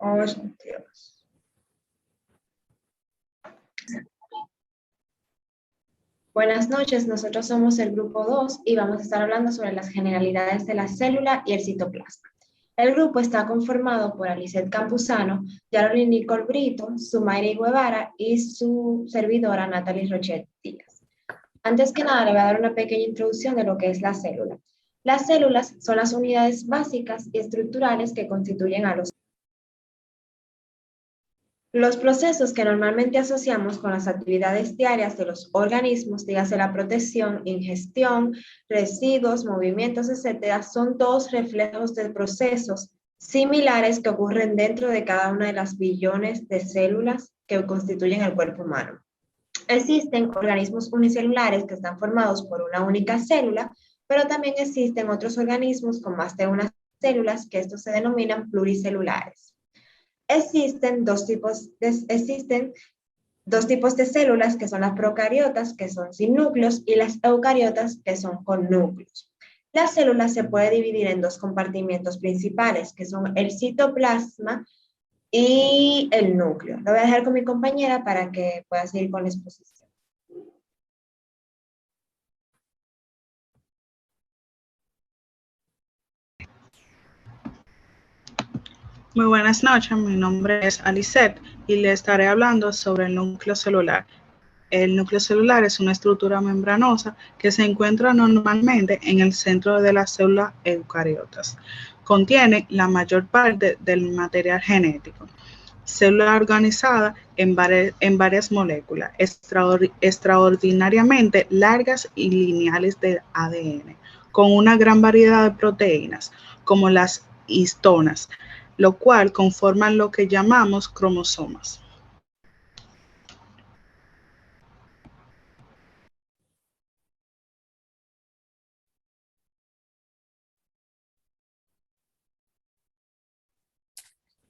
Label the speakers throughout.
Speaker 1: Oh, Dios. Buenas noches, nosotros somos el grupo 2 y vamos a estar hablando sobre las generalidades de la célula y el citoplasma. El grupo está conformado por Alicet Campuzano, Yaroli Nicole Brito, Sumairi Guevara y su servidora Natalie Rochet Díaz. Antes que nada, le voy a dar una pequeña introducción de lo que es la célula. Las células son las unidades básicas y estructurales que constituyen a los procesos que normalmente asociamos con las actividades diarias de los organismos, dígase la protección, ingestión, residuos, movimientos, etcétera, son todos reflejos de procesos similares que ocurren dentro de cada una de las billones de células que constituyen el cuerpo humano. Existen organismos unicelulares que están formados por una única célula, pero también existen otros organismos con más de una células que estos se denominan pluricelulares. Existen dos tipos de células que son las procariotas, que son sin núcleos, y las eucariotas, que son con núcleos. La célula se puede dividir en dos compartimientos principales, que son el citoplasma y el núcleo. Lo voy a dejar con mi compañera para que pueda seguir con la exposición.
Speaker 2: Muy buenas noches, mi nombre es Alicet y le estaré hablando sobre el núcleo celular. El núcleo celular es una estructura membranosa que se encuentra normalmente en el centro de las células eucariotas. Contiene la mayor parte del material genético. Célula organizada en varias moléculas extraordinariamente largas y lineales de ADN, con una gran variedad de proteínas, como las histonas, lo cual conforman lo que llamamos cromosomas.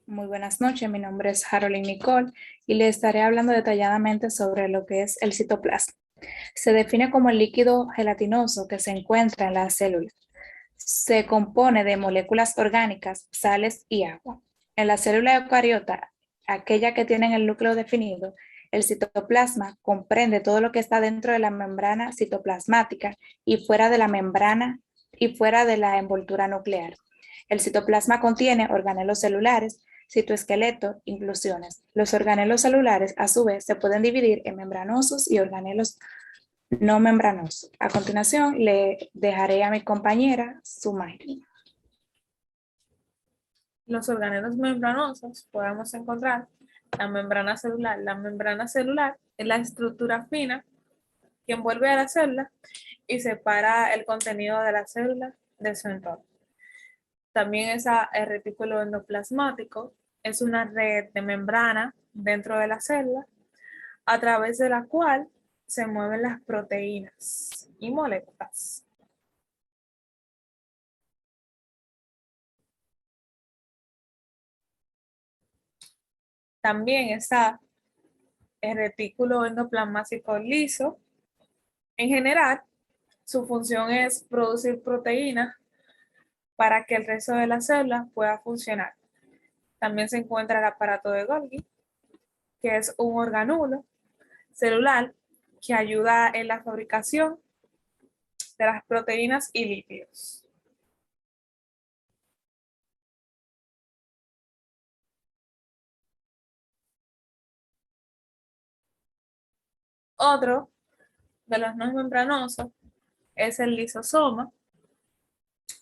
Speaker 3: Muy buenas noches, mi nombre es Harold Nicole y le estaré hablando detalladamente sobre lo que es el citoplasma. Se define como el líquido gelatinoso que se encuentra en las células. Se compone de moléculas orgánicas, sales y agua. En la célula eucariota, aquella que tiene el núcleo definido, el citoplasma comprende todo lo que está dentro de la membrana citoplasmática y fuera de la membrana y fuera de la envoltura nuclear. El citoplasma contiene organelos celulares, citoesqueleto, inclusiones. Los organelos celulares, a su vez, se pueden dividir en membranosos y organelos no membranosos. A continuación, le dejaré a mi compañera Sumairi.
Speaker 4: Los organelos membranosos podemos encontrar la membrana celular. La membrana celular es la estructura fina que envuelve a la célula y separa el contenido de la célula de su entorno. También el retículo endoplasmático es una red de membrana dentro de la célula a través de la cual se mueven las proteínas y moléculas. También está el retículo endoplasmático liso. En general, su función es producir proteínas para que el resto de la célula pueda funcionar. También se encuentra el aparato de Golgi, que es un organulo celular que ayuda en la fabricación de las proteínas y lípidos. Otro de los no membranosos es el lisosoma,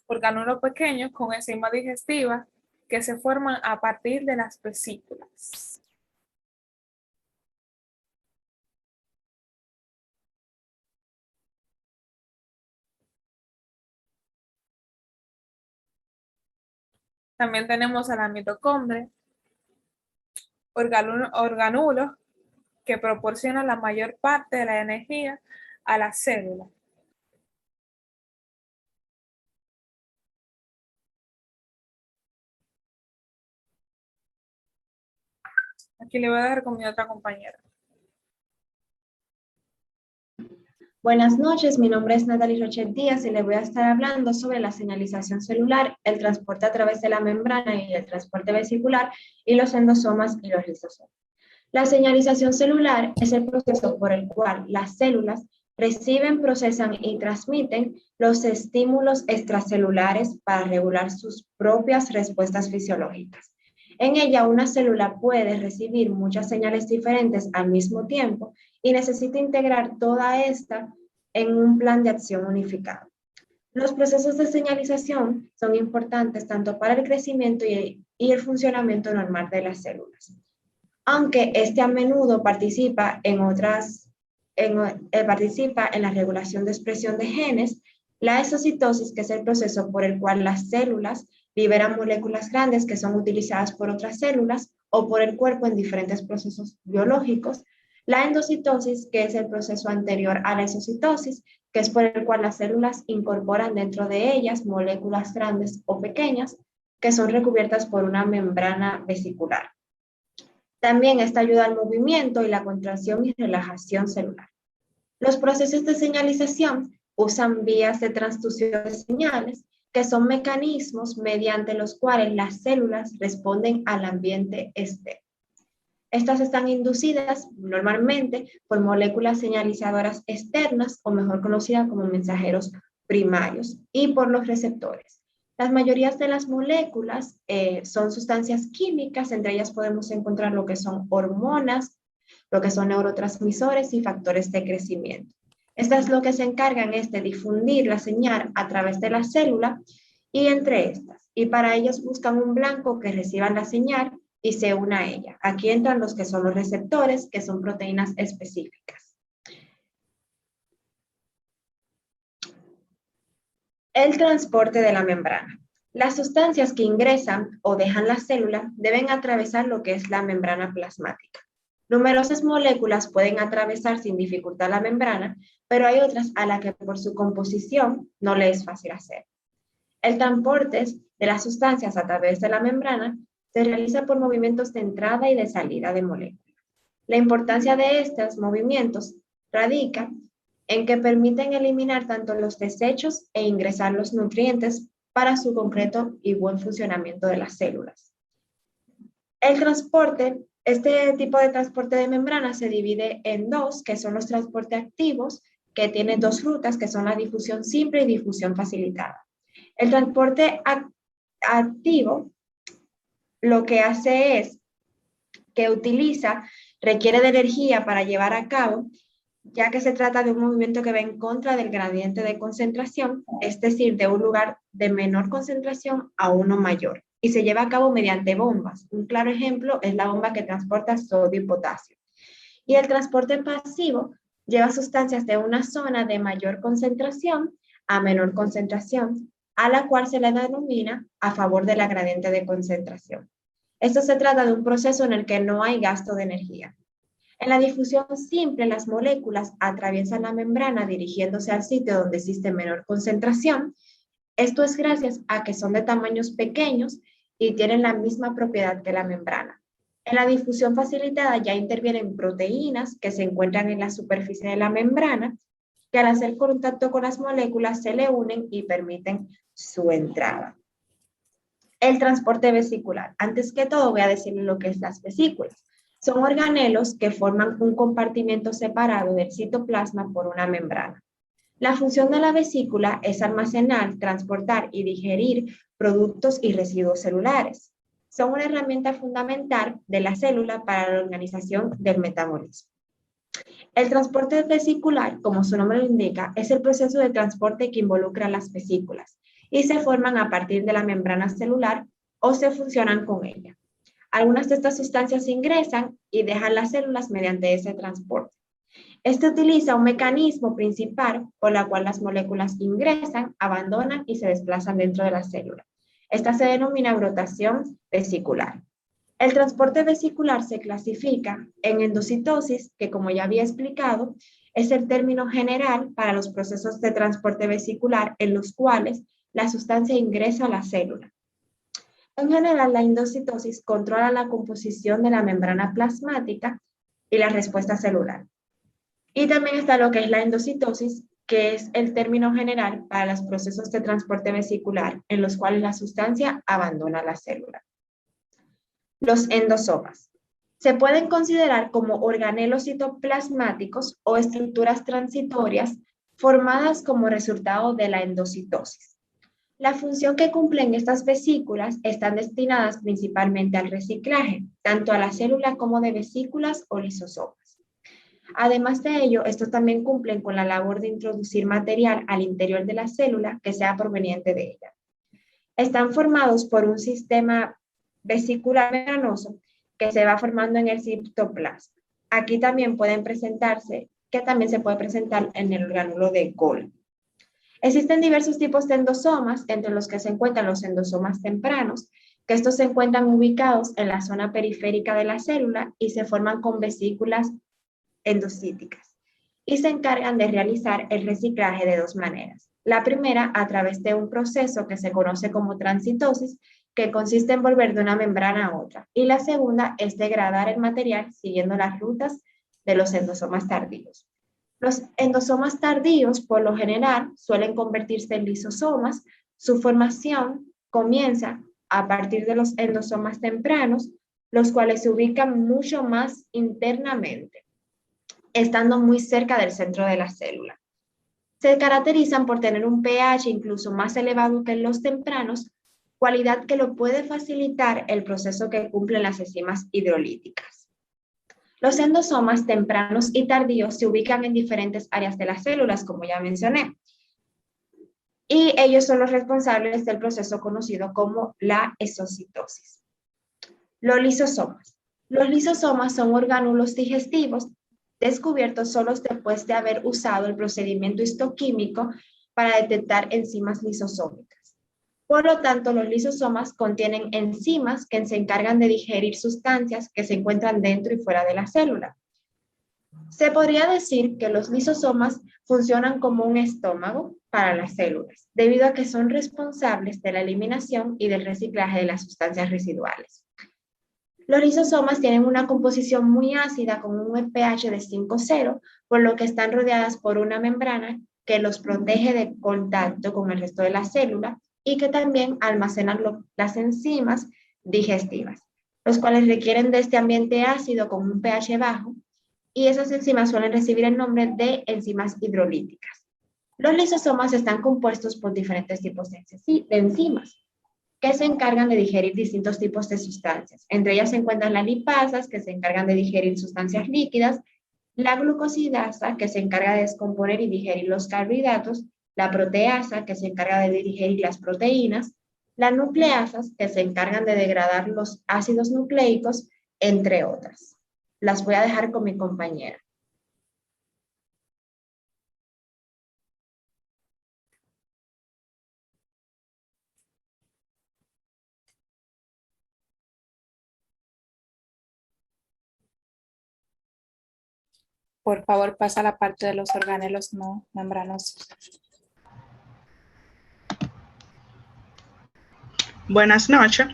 Speaker 4: organulo pequeño con enzimas digestivas que se forman a partir de las vesículas. También tenemos a la mitocondria, organulo que proporciona la mayor parte de la energía a la célula. Aquí le voy a dejar con mi otra compañera.
Speaker 1: Buenas noches, mi nombre es Natalie Rochet Díaz y le voy a estar hablando sobre la señalización celular, el transporte a través de la membrana y el transporte vesicular y los endosomas y los lisosomas. La señalización celular es el proceso por el cual las células reciben, procesan y transmiten los estímulos extracelulares para regular sus propias respuestas fisiológicas. En ella, una célula puede recibir muchas señales diferentes al mismo tiempo y necesita integrar toda esta en un plan de acción unificado. Los procesos de señalización son importantes tanto para el crecimiento y el funcionamiento normal de las células. Aunque este a menudo participa en la regulación de expresión de genes, la exocitosis, que es el proceso por el cual las células liberan moléculas grandes que son utilizadas por otras células o por el cuerpo en diferentes procesos biológicos, la endocitosis, que es el proceso anterior a la exocitosis, que es por el cual las células incorporan dentro de ellas moléculas grandes o pequeñas que son recubiertas por una membrana vesicular. También esta ayuda al movimiento y la contracción y relajación celular. Los procesos de señalización usan vías de transducción de señales, que son mecanismos mediante los cuales las células responden al ambiente externo. Estas están inducidas normalmente por moléculas señalizadoras externas, o mejor conocidas como mensajeros primarios, y por los receptores. Las mayorías de las moléculas son sustancias químicas, entre ellas podemos encontrar lo que son hormonas, lo que son neurotransmisores y factores de crecimiento. Estas lo que se encargan es de difundir la señal a través de la célula y entre estas. Y para ellos buscan un blanco que reciba la señal y se una a ella. Aquí entran los que son los receptores, que son proteínas específicas. El transporte de la membrana. Las sustancias que ingresan o dejan la célula deben atravesar lo que es la membrana plasmática. Numerosas moléculas pueden atravesar sin dificultad la membrana, pero hay otras a las que por su composición no le es fácil hacer. El transporte de las sustancias a través de la membrana se realiza por movimientos de entrada y de salida de moléculas. La importancia de estos movimientos radica en que permiten eliminar tanto los desechos e ingresar los nutrientes para su concreto y buen funcionamiento de las células. Este tipo de transporte de membrana se divide en dos, que son los transportes activos, que tienen dos rutas, que son la difusión simple y difusión facilitada. El transporte activo lo que hace es que requiere de energía para llevar a cabo, ya que se trata de un movimiento que va en contra del gradiente de concentración, es decir, de un lugar de menor concentración a uno mayor, y se lleva a cabo mediante bombas. Un claro ejemplo es la bomba que transporta sodio y potasio. Y el transporte pasivo lleva sustancias de una zona de mayor concentración a menor concentración, a la cual se le denomina a favor de la gradiente de concentración. Esto se trata de un proceso en el que no hay gasto de energía. En la difusión simple, las moléculas atraviesan la membrana dirigiéndose al sitio donde existe menor concentración. Esto es gracias a que son de tamaños pequeños y tienen la misma propiedad que la membrana. En la difusión facilitada ya intervienen proteínas que se encuentran en la superficie de la membrana, que al hacer contacto con las moléculas se le unen y permiten su entrada. El transporte vesicular. Antes que todo voy a decirles lo que es las vesículas. Son organelos que forman un compartimento separado del citoplasma por una membrana. La función de la vesícula es almacenar, transportar y digerir productos y residuos celulares. Son una herramienta fundamental de la célula para la organización del metabolismo. El transporte vesicular, como su nombre lo indica, es el proceso de transporte que involucra las vesículas y se forman a partir de la membrana celular o se fusionan con ella. Algunas de estas sustancias ingresan y dejan las células mediante ese transporte. Este utiliza un mecanismo principal por el cual las moléculas ingresan, abandonan y se desplazan dentro de la célula. Esta se denomina rotación vesicular. El transporte vesicular se clasifica en endocitosis, que como ya había explicado, es el término general para los procesos de transporte vesicular en los cuales la sustancia ingresa a la célula. En general, la endocitosis controla la composición de la membrana plasmática y la respuesta celular. Y también está lo que es la endocitosis, que es el término general para los procesos de transporte vesicular en los cuales la sustancia abandona la célula. Los endosomas. Se pueden considerar como organelos citoplasmáticos o estructuras transitorias formadas como resultado de la endocitosis. La función que cumplen estas vesículas están destinadas principalmente al reciclaje, tanto a la célula como de vesículas o lisosomas. Además de ello, estos también cumplen con la labor de introducir material al interior de la célula que sea proveniente de ella. Están formados por un sistema vesicular membranoso que se va formando en el citoplasma. Aquí también pueden presentarse, que también se puede presentar en el orgánulo de Golgi. Existen diversos tipos de endosomas, entre los que se encuentran los endosomas tempranos, que estos se encuentran ubicados en la zona periférica de la célula y se forman con vesículas endocíticas y se encargan de realizar el reciclaje de dos maneras. La primera, a través de un proceso que se conoce como transitosis, que consiste en volver de una membrana a otra. Y la segunda es degradar el material siguiendo las rutas de los endosomas tardíos. Los endosomas tardíos, por lo general, suelen convertirse en lisosomas. Su formación comienza a partir de los endosomas tempranos, los cuales se ubican mucho más internamente, estando muy cerca del centro de la célula. Se caracterizan por tener un pH incluso más elevado que en los tempranos, cualidad que lo puede facilitar el proceso que cumplen las enzimas hidrolíticas. Los endosomas tempranos y tardíos se ubican en diferentes áreas de las células, como ya mencioné, y ellos son los responsables del proceso conocido como la exocitosis. Los lisosomas. Los lisosomas son orgánulos digestivos descubiertos solo después de haber usado el procedimiento histoquímico para detectar enzimas lisosómicas. Por lo tanto, los lisosomas contienen enzimas que se encargan de digerir sustancias que se encuentran dentro y fuera de la célula. Se podría decir que los lisosomas funcionan como un estómago para las células, debido a que son responsables de la eliminación y del reciclaje de las sustancias residuales. Los lisosomas tienen una composición muy ácida con un pH de 5,0, por lo que están rodeadas por una membrana que los protege de contacto con el resto de la célula y que también almacenan las enzimas digestivas, los cuales requieren de este ambiente ácido con un pH bajo, y esas enzimas suelen recibir el nombre de enzimas hidrolíticas. Los lisosomas están compuestos por diferentes tipos de enzimas que se encargan de digerir distintos tipos de sustancias. Entre ellas se encuentran las lipasas, que se encargan de digerir sustancias líquidas, la glucosidasa, que se encarga de descomponer y digerir los carbohidratos, la proteasa, que se encarga de digerir las proteínas, las nucleasas, que se encargan de degradar los ácidos nucleicos, entre otras. Las voy a dejar con mi compañera.
Speaker 3: Por favor, pasa a la parte de los organelos no membranosos.
Speaker 2: Buenas noches,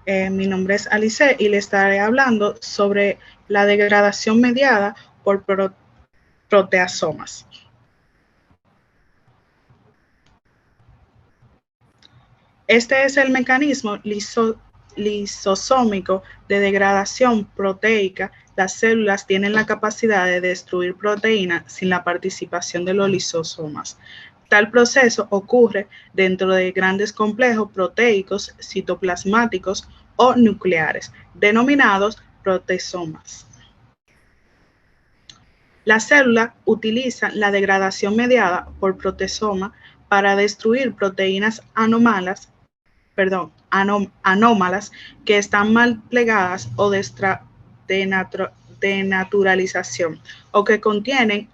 Speaker 2: mi nombre es Alice y le estaré hablando sobre la degradación mediada por proteasomas. Este es el mecanismo lisosómico de degradación proteica. Las células tienen la capacidad de destruir proteínas sin la participación de los lisosomas. Tal proceso ocurre dentro de grandes complejos proteicos citoplasmáticos o nucleares, denominados proteasomas. Las células utilizan la degradación mediada por proteasoma para destruir proteínas anómalas que están mal plegadas o de naturalización o que contienen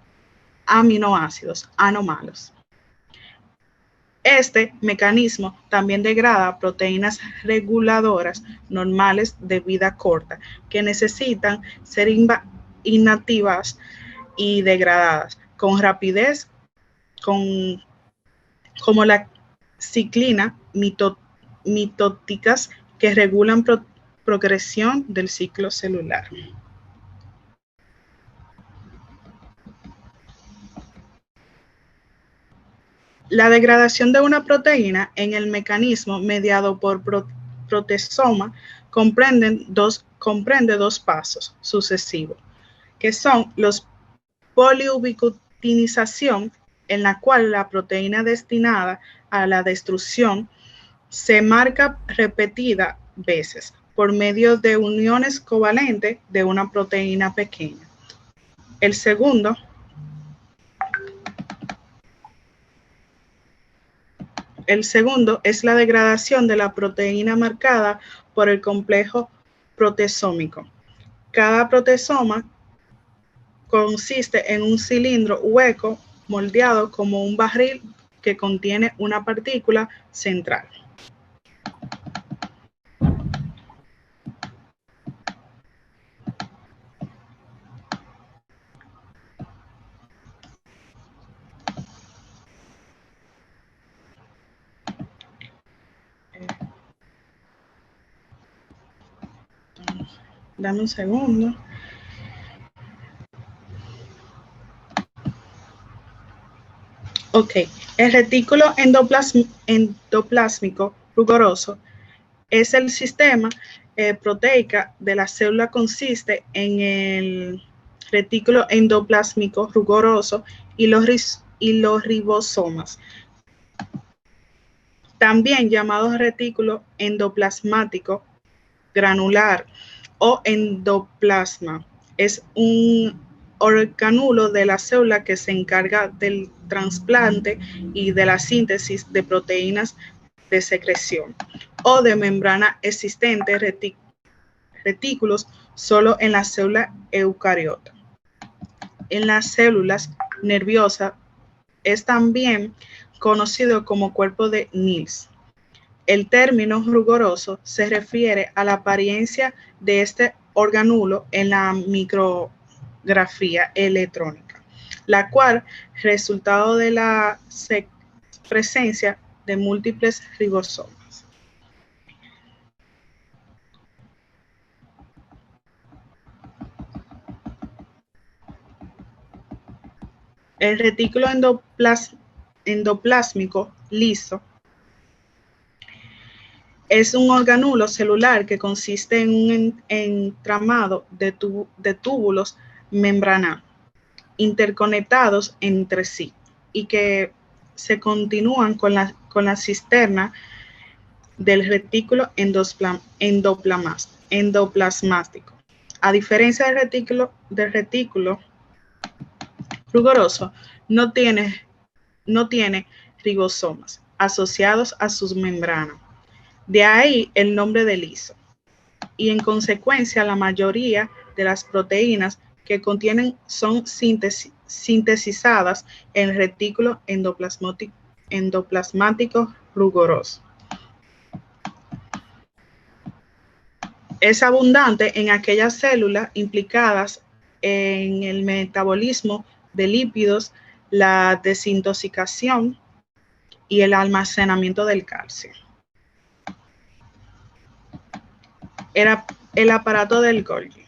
Speaker 2: aminoácidos anómalos. Este mecanismo también degrada proteínas reguladoras normales de vida corta que necesitan ser inactivadas y degradadas con rapidez, como la ciclina, mitóticas que regulan progresión del ciclo celular. La degradación de una proteína en el mecanismo mediado por proteasoma comprende dos pasos sucesivos, que son los poliubicutinización, en la cual la proteína destinada a la destrucción se marca repetidas veces por medio de uniones covalentes de una proteína pequeña. El segundo es la degradación de la proteína marcada por el complejo proteasómico. Cada proteasoma consiste en un cilindro hueco moldeado como un barril que contiene una partícula central. Dame un segundo. Ok, el retículo endoplásmico rugoso es el sistema proteica de la célula, consiste en el retículo endoplásmico rugoso y los ribosomas, también llamado retículo endoplasmático granular o endoplasma. Es un organulo de la célula que se encarga del trasplante y de la síntesis de proteínas de secreción o de membrana existente retículos solo en la célula eucariota. En las células nerviosas es también conocido como cuerpo de Nils. El término rugoso se refiere a la apariencia de este organulo en la micrografía electrónica, la cual resultado de la presencia de múltiples ribosomas. El retículo endoplásmico liso es un organulo celular que consiste en un entramado de túbulos membrana interconectados entre sí y que se continúan con la cisterna del retículo endoplasmático. A diferencia del retículo rugoso, no tiene ribosomas asociados a sus membranas. De ahí el nombre de liso. Y en consecuencia, la mayoría de las proteínas que contienen son sintetizadas en el retículo endoplasmático rugoso. Es abundante en aquellas células implicadas en el metabolismo de lípidos, la desintoxicación y el almacenamiento del calcio. El aparato del Golgi.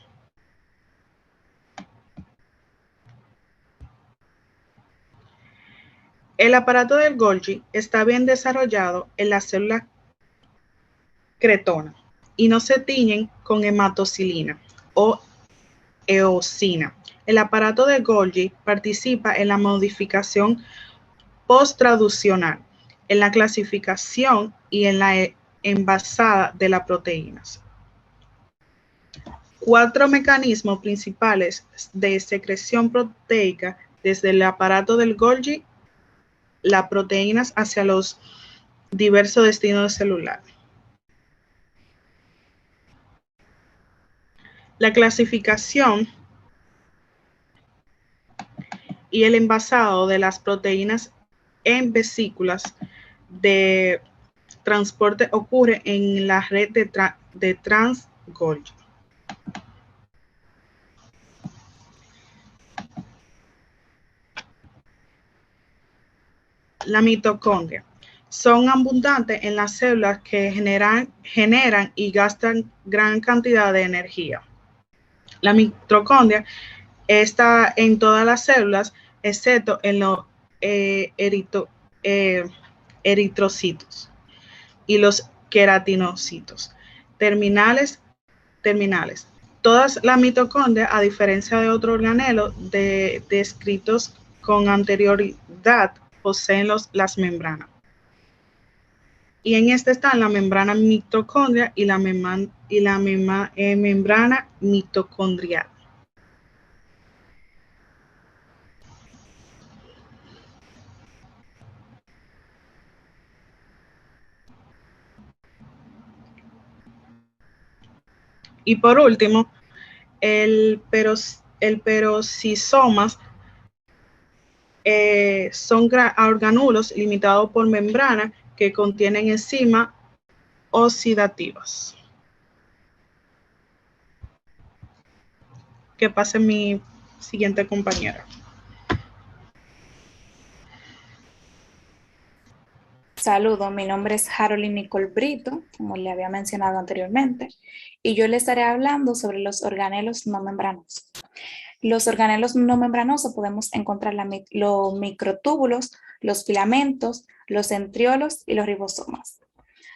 Speaker 2: El aparato del Golgi está bien desarrollado en las células cretonas y no se tiñen con hematocilina o eosina. El aparato de Golgi participa en la modificación posttraduccional, en la clasificación y en la envasada de las proteínas. 4 mecanismos principales de secreción proteica desde el aparato del Golgi las proteínas hacia los diversos destinos celulares. La clasificación y el envasado de las proteínas en vesículas de transporte ocurre en la red de trans-Golgi. La mitocondria. Son abundantes en las células que generan y gastan gran cantidad de energía. La mitocondria está en todas las células, excepto en los eh, eritrocitos y los queratinocitos terminales. Todas las mitocondrias, a diferencia de otros organelos descritos con anterioridad, poseen las membranas. Y en este están la membrana mitocondria y la membrana mitocondrial. Y por último, el peroxisomas son organulos limitados por membrana que contienen enzimas oxidativas. Que pase mi siguiente compañera.
Speaker 3: Saludos, mi nombre es Harold Nicole Brito, como le había mencionado anteriormente, y yo le estaré hablando sobre los organelos no membranosos. Los organelos no membranosos podemos encontrar los microtúbulos, los filamentos, los centriolos y los ribosomas.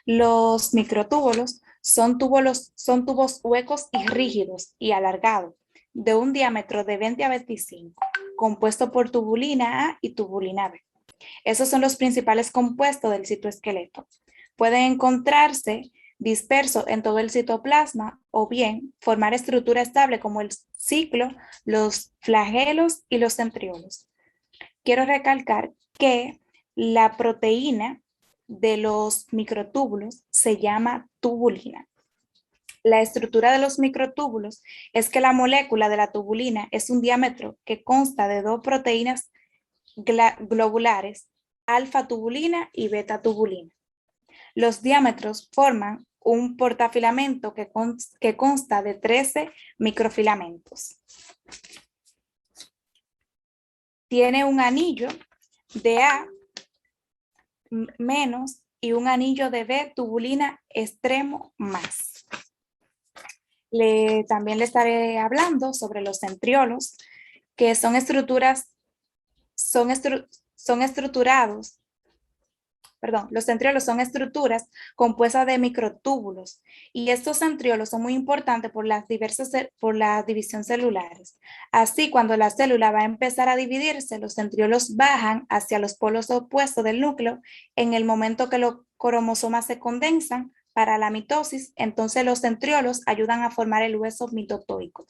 Speaker 3: Los microtúbulos son tubos huecos y rígidos y alargados, de un diámetro de 20 a 25, compuesto por tubulina A y tubulina B. Esos son los principales compuestos del citoesqueleto. Pueden encontrarse dispersos en todo el citoplasma o bien formar estructura estable como el ciclo, los flagelos y los centriolos. Quiero recalcar que la proteína de los microtúbulos se llama tubulina. La estructura de los microtúbulos es que la molécula de la tubulina es un diámetro que consta de dos proteínas globulares, alfa-tubulina y beta-tubulina. Los diámetros forman un portafilamento que consta de 13 microfilamentos. Tiene un anillo de A menos y un anillo de B tubulina extremo más. También le estaré hablando sobre los centriolos, que son los centriolos son estructuras compuestas de microtúbulos y estos centriolos son muy importantes por las división celulares. Así, cuando la célula va a empezar a dividirse, los centriolos bajan hacia los polos opuestos del núcleo en el momento que los cromosomas se condensan para la mitosis, entonces los centriolos ayudan a formar el hueso mitotoico.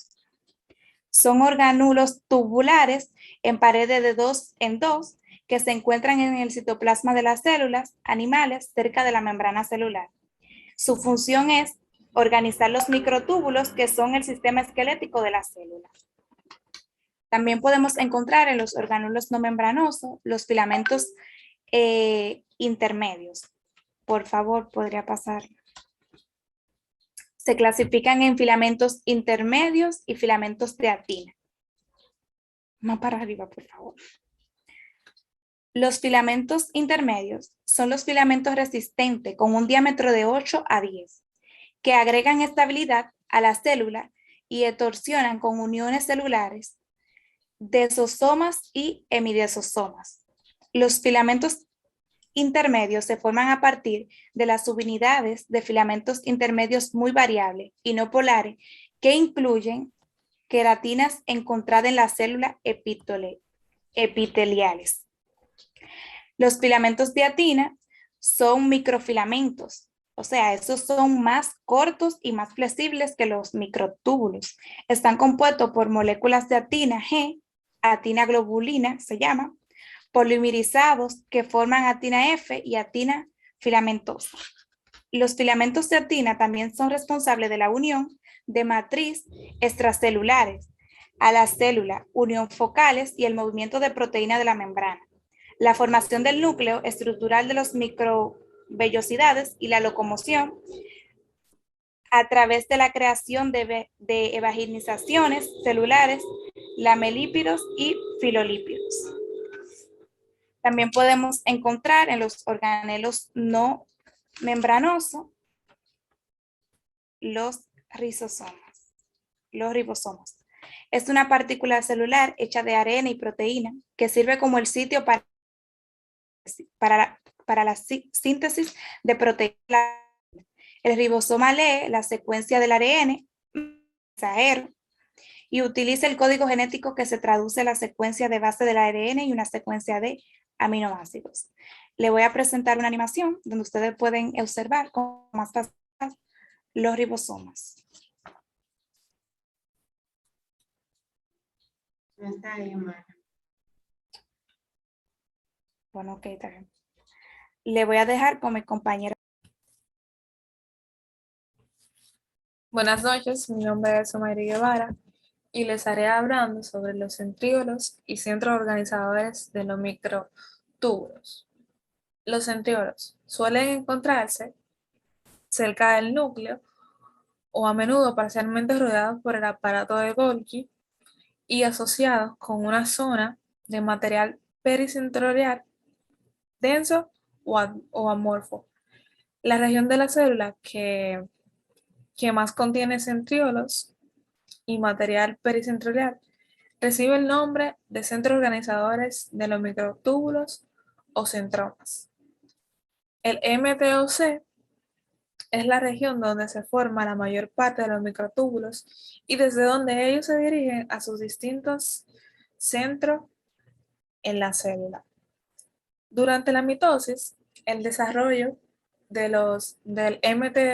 Speaker 3: Son orgánulos tubulares en paredes de 2 en 2 que se encuentran en el citoplasma de las células animales cerca de la membrana celular. Su función es organizar los microtúbulos que son el sistema esquelético de las células. También podemos encontrar en los orgánulos no membranosos los filamentos intermedios. Por favor, podría pasar. Se clasifican en filamentos intermedios y filamentos de actina. Más para arriba, por favor. Los filamentos intermedios son los filamentos resistentes con un diámetro de 8 a 10, que agregan estabilidad a la célula y torsionan con uniones celulares, desosomas y hemidesosomas. Los filamentos intermedios se forman a partir de las subunidades de filamentos intermedios muy variables y no polares que incluyen queratinas encontradas en las células epiteliales. Los filamentos de actina son microfilamentos, o sea, esos son más cortos y más flexibles que los microtúbulos. Están compuestos por moléculas de actina G, actina globulina se llama, polimerizados que forman actina F y actina filamentosa. Los filamentos de actina también son responsables de la unión de matriz extracelulares a la célula, unión focales y el movimiento de proteína de la membrana, la formación del núcleo estructural de los microvellosidades y la locomoción a través de la creación de evaginizaciones celulares, lamelípidos y filolípidos. También podemos encontrar en los organelos no membranosos los ribosomas. Es una partícula celular hecha de ARN y proteína que sirve como el sitio para síntesis de proteínas. El ribosoma lee la secuencia del ARN mensajero y utiliza el código genético que se traduce en la secuencia de base del ARN y una secuencia de aminoácidos. Le voy a presentar una animación donde ustedes pueden observar cómo más fácil los ribosomas.
Speaker 1: No está bien, Mara.
Speaker 3: Bueno, ok, está bien. Le voy a dejar con mi compañera.
Speaker 4: Buenas noches, mi nombre es Omairi Guevara y les estaré hablando sobre los centríolos y centros organizadores de los microtúbulos. Los centríolos suelen encontrarse cerca del núcleo o a menudo parcialmente rodeados por el aparato de Golgi y asociados con una zona de material pericentriolar denso o amorfo. La región de la célula que más contiene centriolos y material pericentriolar recibe el nombre de centros organizadores de los microtúbulos o centromas. El MTOC es la región donde se forma la mayor parte de los microtúbulos y desde donde ellos se dirigen a sus distintos centros en la célula. Durante la mitosis, el desarrollo del MTOC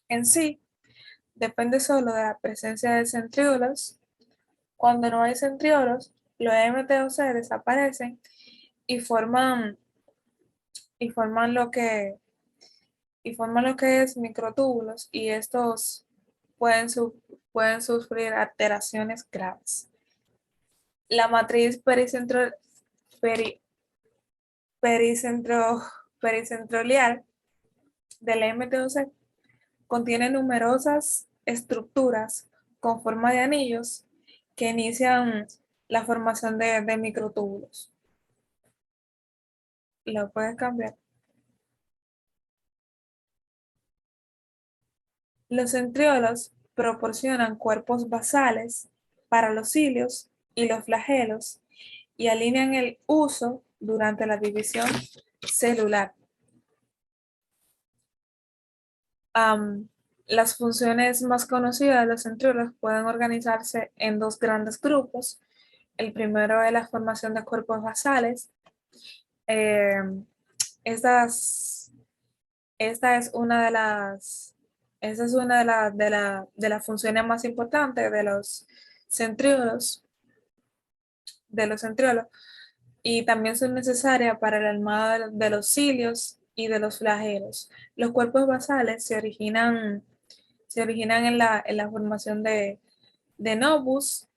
Speaker 4: en sí depende solo de la presencia de centriolos. Cuando no hay centriolos, los MTOC desaparecen y forman lo que es microtúbulos y estos pueden sufrir alteraciones graves. La matriz pericentroliar del MTOC contiene numerosas estructuras con forma de anillos que inician la formación de microtúbulos. Lo puedes cambiar. Los centriolos proporcionan cuerpos basales para los cilios y los flagelos y alinean el uso durante la división celular. Las funciones más conocidas de los centriolos pueden organizarse en dos grandes grupos. El primero es la formación de cuerpos basales. Esta es una de las funciones más importantes de los centriolos, y también son necesarias para el armado de los cilios y de los flagelos. Los cuerpos basales se originan en la formación de novos,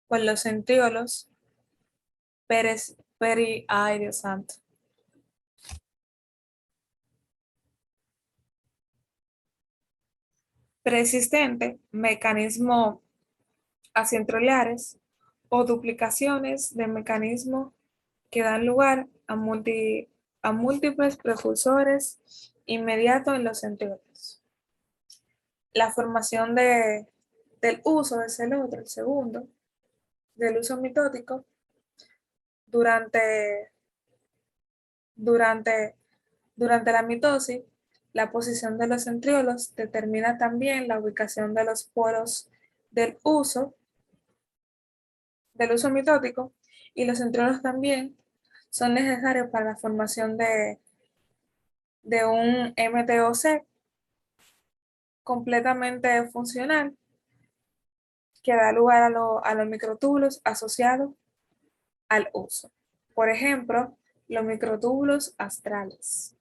Speaker 4: con los centriolos ay Dios santo. Persistente, mecanismo acentrolares o duplicaciones de mecanismo que dan lugar a múltiples precursores inmediatos en los centriolos. La formación del uso es el segundo, del uso mitótico durante la mitosis. La posición de los centriolos determina también la ubicación de los polos del uso mitótico, y los centriolos también son necesarios para la formación de un MTOC completamente funcional que da lugar a los microtúbulos asociados al uso. Por ejemplo, los microtúbulos astrales.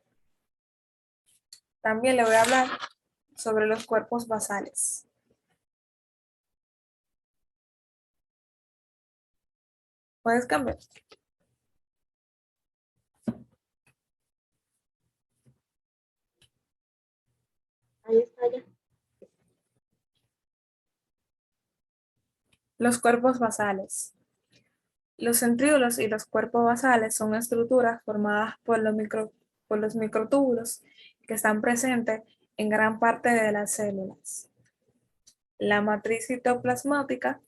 Speaker 4: También le voy a hablar sobre los cuerpos basales. ¿Puedes cambiar?
Speaker 1: Ahí está ya.
Speaker 4: Los cuerpos basales. Los centriolos y los cuerpos basales son estructuras formadas por los microtúbulos que están presentes en gran parte de las células. la matriz citoplasmática,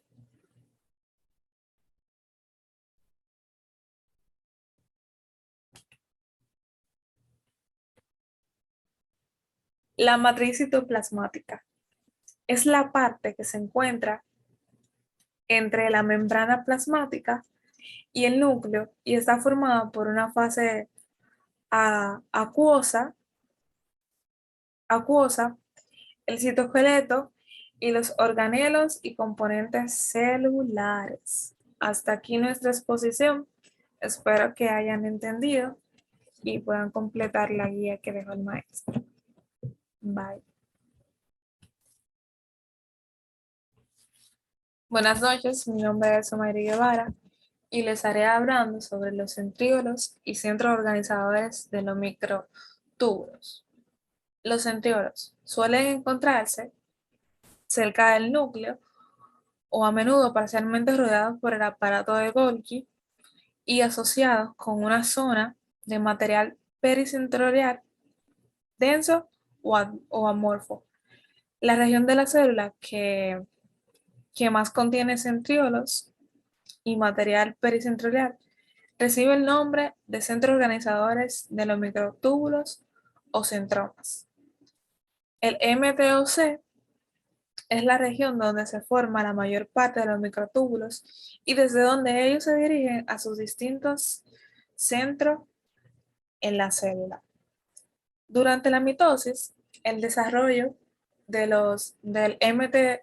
Speaker 4: la matriz citoplasmática es la parte que se encuentra entre la membrana plasmática y el núcleo y está formada por una fase acuosa, el citoesqueleto y los organelos y componentes celulares. Hasta aquí nuestra exposición. Espero que hayan entendido y puedan completar la guía que dejó el maestro. Bye. Buenas noches, mi nombre es Omairi Guevara y les estaré hablando sobre los centríolos y centros organizadores de los microtúbulos. Los centríolos suelen encontrarse cerca del núcleo o a menudo parcialmente rodeados por el aparato de Golgi y asociados con una zona de material pericentrorial denso o amorfo. La región de la célula que más contiene centriolos y material pericentrorial recibe el nombre de centros organizadores de los microtúbulos o centromas. El MTOC es la región donde se forma la mayor parte de los microtúbulos y desde donde ellos se dirigen a sus distintos centros en la célula. Durante la mitosis, el desarrollo del MTOC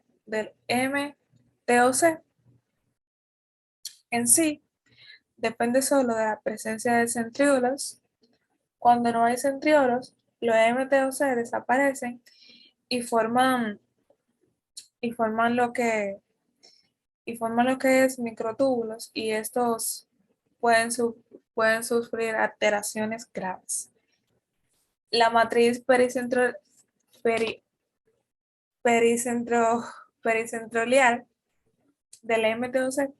Speaker 4: en sí depende solo de la presencia de centriolos. Cuando no hay centriolos, los MTOC desaparecen y forman, y forman lo que es microtúbulos y estos pueden sufrir alteraciones graves. La matriz peri- pericentro- pericentrolial del MTOC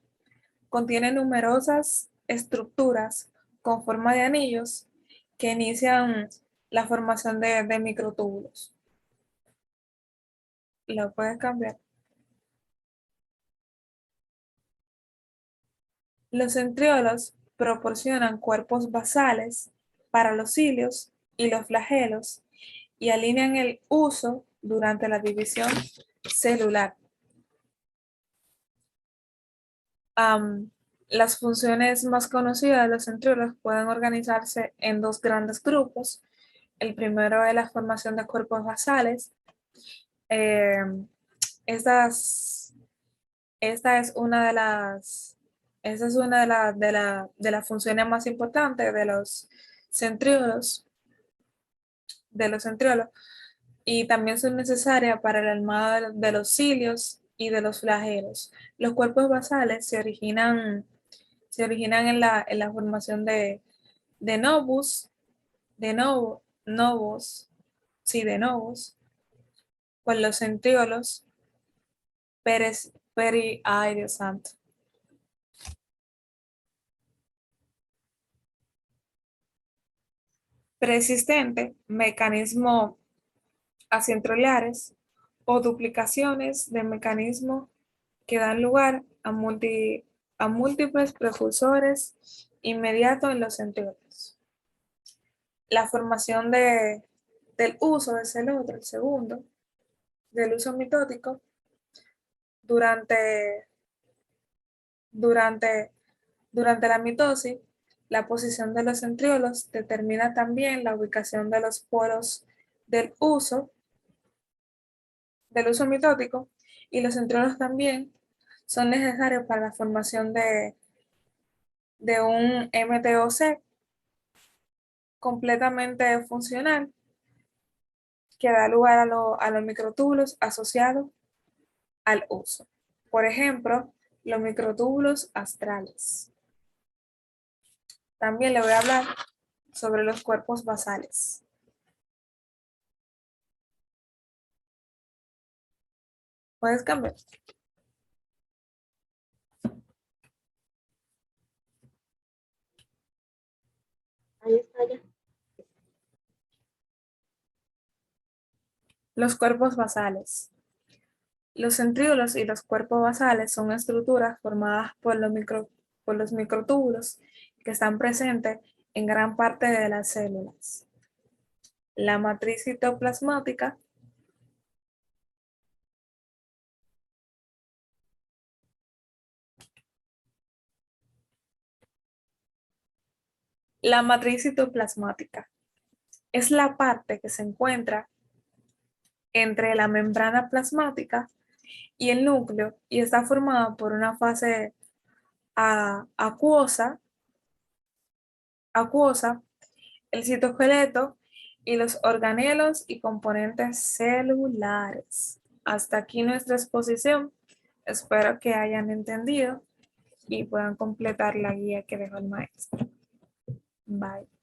Speaker 4: contiene numerosas estructuras con forma de anillos que inician la formación de microtúbulos. Lo puedes cambiar. Los centriolos proporcionan cuerpos basales para los cilios y los flagelos y alinean el uso durante la división celular. Las funciones más conocidas de los centriolos pueden organizarse en dos grandes grupos. El primero es la formación de cuerpos basales. Eh, estas- esta es una de las, esta es una de las funciones más importantes de los centriolos, y también son necesarias para el armado de los cilios y de los flagelos. Los cuerpos basales se originan en la formación de novus, novos, sí, de novos, con los centriolos, ay Dios santo. Preexistente, mecanismo acentrolares o duplicaciones de mecanismo que dan lugar a múltiples precursores inmediatos en los centriolos. La formación del uso es el segundo, del uso mitótico durante, durante, durante la mitosis. La posición de los centriolos determina también la ubicación de los polos del uso mitótico, y los centriolos también son necesarios para la formación de un MTOC completamente funcional que da lugar a los microtúbulos asociados al uso. Por ejemplo, los microtúbulos astrales. También le voy a hablar sobre los cuerpos basales. ¿Puedes cambiar?
Speaker 1: Ahí está ya.
Speaker 4: Los cuerpos basales. Los centríolos y los cuerpos basales son estructuras formadas por los microtúbulos que están presentes en gran parte de las células. La matriz citoplasmática es la parte que se encuentra entre la membrana plasmática y el núcleo y está formada por una fase acuosa, el citoesqueleto y los organelos y componentes celulares. Hasta aquí nuestra exposición. Espero que hayan entendido y puedan completar la guía que dejó el maestro. Bye.